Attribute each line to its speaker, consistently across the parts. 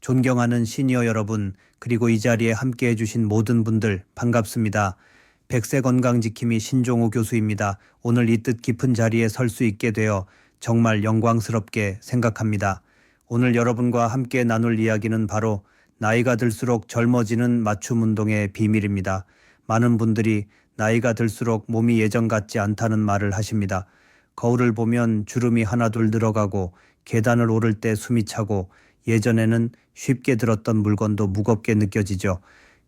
Speaker 1: 존경하는 시니어 여러분, 그리고 이 자리에 함께 해주신 모든 분들 반갑습니다. 백세 건강지킴이 신종호 교수입니다. 오늘 이 뜻 깊은 자리에 설 수 있게 되어 정말 영광스럽게 생각합니다. 오늘 여러분과 함께 나눌 이야기는 바로 나이가 들수록 젊어지는 맞춤 운동의 비밀입니다. 많은 분들이 나이가 들수록 몸이 예전 같지 않다는 말을 하십니다. 거울을 보면 주름이 하나둘 늘어가고 계단을 오를 때 숨이 차고 예전에는 쉽게 들었던 물건도 무겁게 느껴지죠.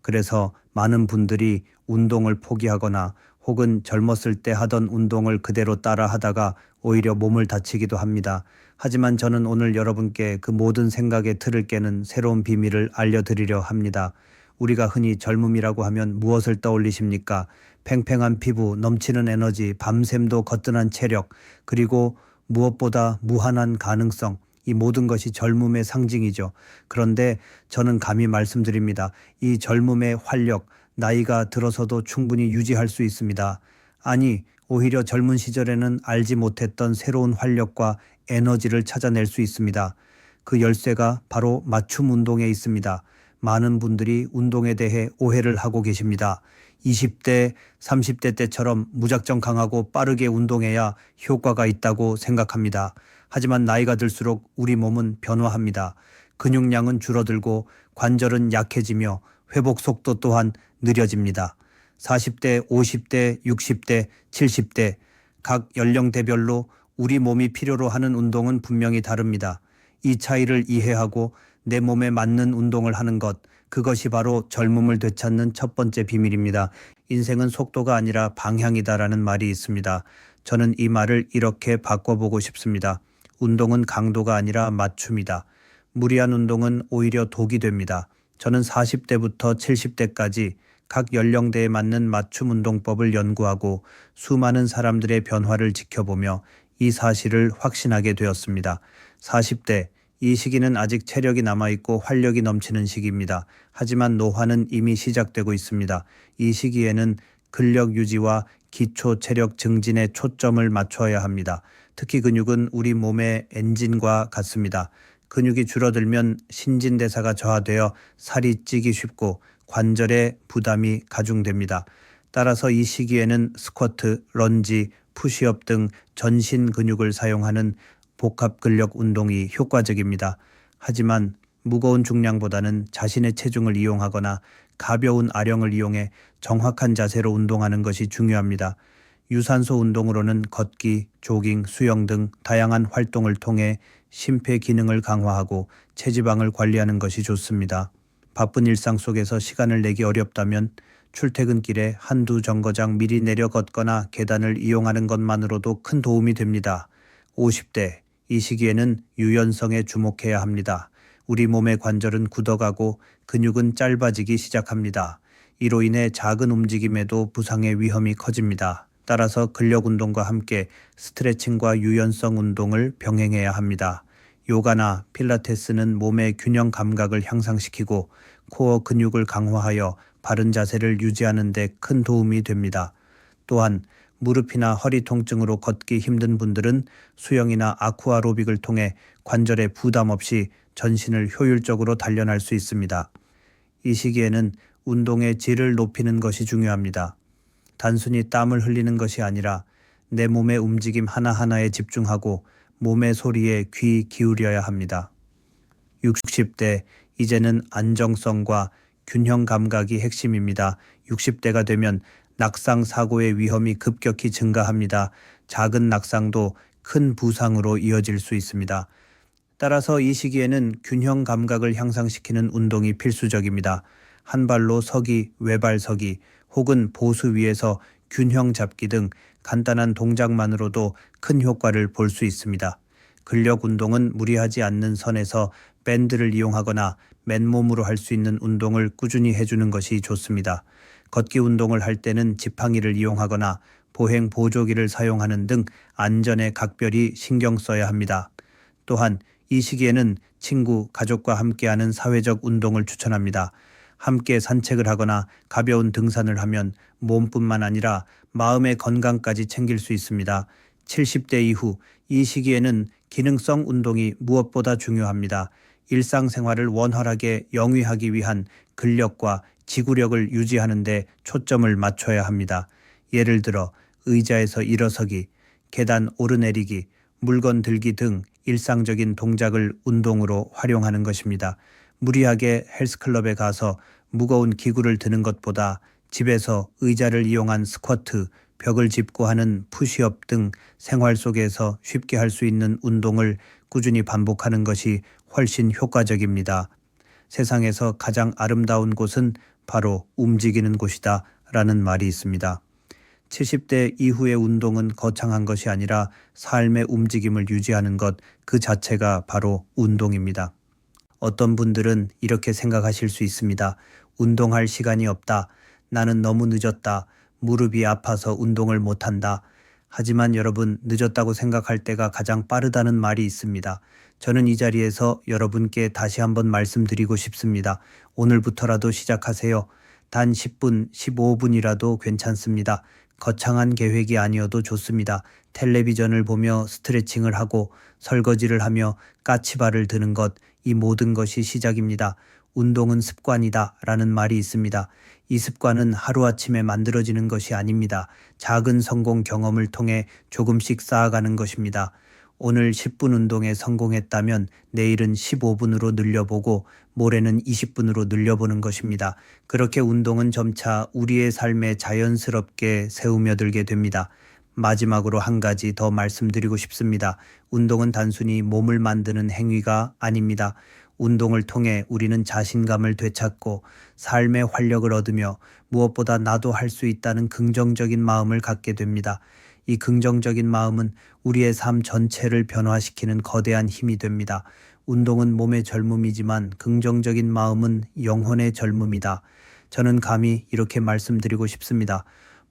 Speaker 1: 그래서 많은 분들이 운동을 포기하거나 혹은 젊었을 때 하던 운동을 그대로 따라 하다가 오히려 몸을 다치기도 합니다. 하지만 저는 오늘 여러분께 그 모든 생각의 틀을 깨는 새로운 비밀을 알려드리려 합니다. 우리가 흔히 젊음이라고 하면 무엇을 떠올리십니까? 팽팽한 피부, 넘치는 에너지, 밤샘도 거뜬한 체력, 그리고 무엇보다 무한한 가능성, 이 모든 것이 젊음의 상징이죠. 그런데 저는 감히 말씀드립니다. 이 젊음의 활력, 나이가 들어서도 충분히 유지할 수 있습니다. 아니, 오히려 젊은 시절에는 알지 못했던 새로운 활력과 에너지를 찾아낼 수 있습니다. 그 열쇠가 바로 맞춤 운동에 있습니다. 많은 분들이 운동에 대해 오해를 하고 계십니다. 20대, 30대 때처럼 무작정 강하고 빠르게 운동해야 효과가 있다고 생각합니다. 하지만 나이가 들수록 우리 몸은 변화합니다. 근육량은 줄어들고 관절은 약해지며 회복 속도 또한 느려집니다. 40대, 50대, 60대, 70대 각 연령대별로 우리 몸이 필요로 하는 운동은 분명히 다릅니다. 이 차이를 이해하고 내 몸에 맞는 운동을 하는 것, 그것이 바로 젊음을 되찾는 첫 번째 비밀입니다. 인생은 속도가 아니라 방향이다라는 말이 있습니다. 저는 이 말을 이렇게 바꿔보고 싶습니다. 운동은 강도가 아니라 맞춤이다. 무리한 운동은 오히려 독이 됩니다. 저는 40대부터 70대까지 각 연령대에 맞는 맞춤 운동법을 연구하고 수많은 사람들의 변화를 지켜보며 이 사실을 확신하게 되었습니다. 40대, 이 시기는 아직 체력이 남아있고 활력이 넘치는 시기입니다. 하지만 노화는 이미 시작되고 있습니다. 이 시기에는 근력 유지와 기초 체력 증진에 초점을 맞춰야 합니다. 특히 근육은 우리 몸의 엔진과 같습니다. 근육이 줄어들면 신진대사가 저하되어 살이 찌기 쉽고 관절에 부담이 가중됩니다. 따라서 이 시기에는 스쿼트, 런지, 푸시업 등 전신 근육을 사용하는 복합 근력 운동이 효과적입니다. 하지만 무거운 중량보다는 자신의 체중을 이용하거나 가벼운 아령을 이용해 정확한 자세로 운동하는 것이 중요합니다. 유산소 운동으로는 걷기, 조깅, 수영 등 다양한 활동을 통해 심폐 기능을 강화하고 체지방을 관리하는 것이 좋습니다. 바쁜 일상 속에서 시간을 내기 어렵다면 출퇴근길에 한두 정거장 미리 내려 걷거나 계단을 이용하는 것만으로도 큰 도움이 됩니다. 50대, 이 시기에는 유연성에 주목해야 합니다. 우리 몸의 관절은 굳어가고 근육은 짧아지기 시작합니다. 이로 인해 작은 움직임에도 부상의 위험이 커집니다. 따라서 근력 운동과 함께 스트레칭과 유연성 운동을 병행해야 합니다. 요가나 필라테스는 몸의 균형 감각을 향상시키고 코어 근육을 강화하여 바른 자세를 유지하는 데 큰 도움이 됩니다. 또한 무릎이나 허리 통증으로 걷기 힘든 분들은 수영이나 아쿠아로빅을 통해 관절에 부담 없이 전신을 효율적으로 단련할 수 있습니다. 이 시기에는 운동의 질을 높이는 것이 중요합니다. 단순히 땀을 흘리는 것이 아니라 내 몸의 움직임 하나하나에 집중하고 몸의 소리에 귀 기울여야 합니다. 60대, 이제는 안정성과 균형 감각이 핵심입니다. 60대가 되면 낙상 사고의 위험이 급격히 증가합니다. 작은 낙상도 큰 부상으로 이어질 수 있습니다. 따라서 이 시기에는 균형 감각을 향상시키는 운동이 필수적입니다. 한 발로 서기, 외발 서기, 혹은 보수 위에서 균형 잡기 등 간단한 동작만으로도 큰 효과를 볼 수 있습니다. 근력 운동은 무리하지 않는 선에서 밴드를 이용하거나 맨몸으로 할 수 있는 운동을 꾸준히 해주는 것이 좋습니다. 걷기 운동을 할 때는 지팡이를 이용하거나 보행 보조기를 사용하는 등 안전에 각별히 신경 써야 합니다. 또한 이 시기에는 친구, 가족과 함께하는 사회적 운동을 추천합니다. 함께 산책을 하거나 가벼운 등산을 하면 몸뿐만 아니라 마음의 건강까지 챙길 수 있습니다. 70대 이후 이 시기에는 기능성 운동이 무엇보다 중요합니다. 일상생활을 원활하게 영위하기 위한 근력과 지구력을 유지하는 데 초점을 맞춰야 합니다. 예를 들어 의자에서 일어서기, 계단 오르내리기, 물건 들기 등 일상적인 동작을 운동으로 활용하는 것입니다. 무리하게 헬스클럽에 가서 무거운 기구를 드는 것보다 집에서 의자를 이용한 스쿼트, 벽을 짚고 하는 푸시업 등 생활 속에서 쉽게 할 수 있는 운동을 꾸준히 반복하는 것이 훨씬 효과적입니다. 세상에서 가장 아름다운 곳은 바로 움직이는 곳이다 라는 말이 있습니다. 70대 이후의 운동은 거창한 것이 아니라 삶의 움직임을 유지하는 것 그 자체가 바로 운동입니다. 어떤 분들은 이렇게 생각하실 수 있습니다. 운동할 시간이 없다. 나는 너무 늦었다. 무릎이 아파서 운동을 못한다. 하지만 여러분, 늦었다고 생각할 때가 가장 빠르다는 말이 있습니다. 저는 이 자리에서 여러분께 다시 한번 말씀드리고 싶습니다. 오늘부터라도 시작하세요. 단 10분, 15분이라도 괜찮습니다. 거창한 계획이 아니어도 좋습니다. 텔레비전을 보며 스트레칭을 하고 설거지를 하며 까치발을 드는 것, 이 모든 것이 시작입니다. 운동은 습관이다 라는 말이 있습니다. 이 습관은 하루아침에 만들어지는 것이 아닙니다. 작은 성공 경험을 통해 조금씩 쌓아가는 것입니다. 오늘 10분 운동에 성공했다면 내일은 15분으로 늘려보고 모레는 20분으로 늘려보는 것입니다. 그렇게 운동은 점차 우리의 삶에 자연스럽게 새우며들게 됩니다. 마지막으로 한 가지 더 말씀드리고 싶습니다. 운동은 단순히 몸을 만드는 행위가 아닙니다. 운동을 통해 우리는 자신감을 되찾고 삶의 활력을 얻으며 무엇보다 나도 할 수 있다는 긍정적인 마음을 갖게 됩니다. 이 긍정적인 마음은 우리의 삶 전체를 변화시키는 거대한 힘이 됩니다. 운동은 몸의 젊음이지만 긍정적인 마음은 영혼의 젊음이다. 저는 감히 이렇게 말씀드리고 싶습니다.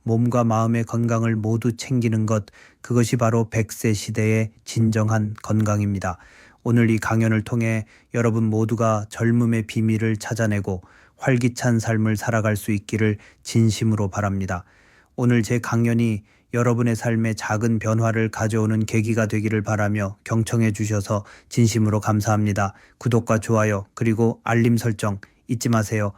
Speaker 1: 몸과 마음의 건강을 모두 챙기는 것, 그것이 바로 100세 시대의 진정한 건강입니다. 오늘 이 강연을 통해 여러분 모두가 젊음의 비밀을 찾아내고 활기찬 삶을 살아갈 수 있기를 진심으로 바랍니다. 오늘 제 강연이 여러분의 삶에 작은 변화를 가져오는 계기가 되기를 바라며 경청해 주셔서 진심으로 감사합니다. 구독과 좋아요 그리고 알림 설정 잊지 마세요.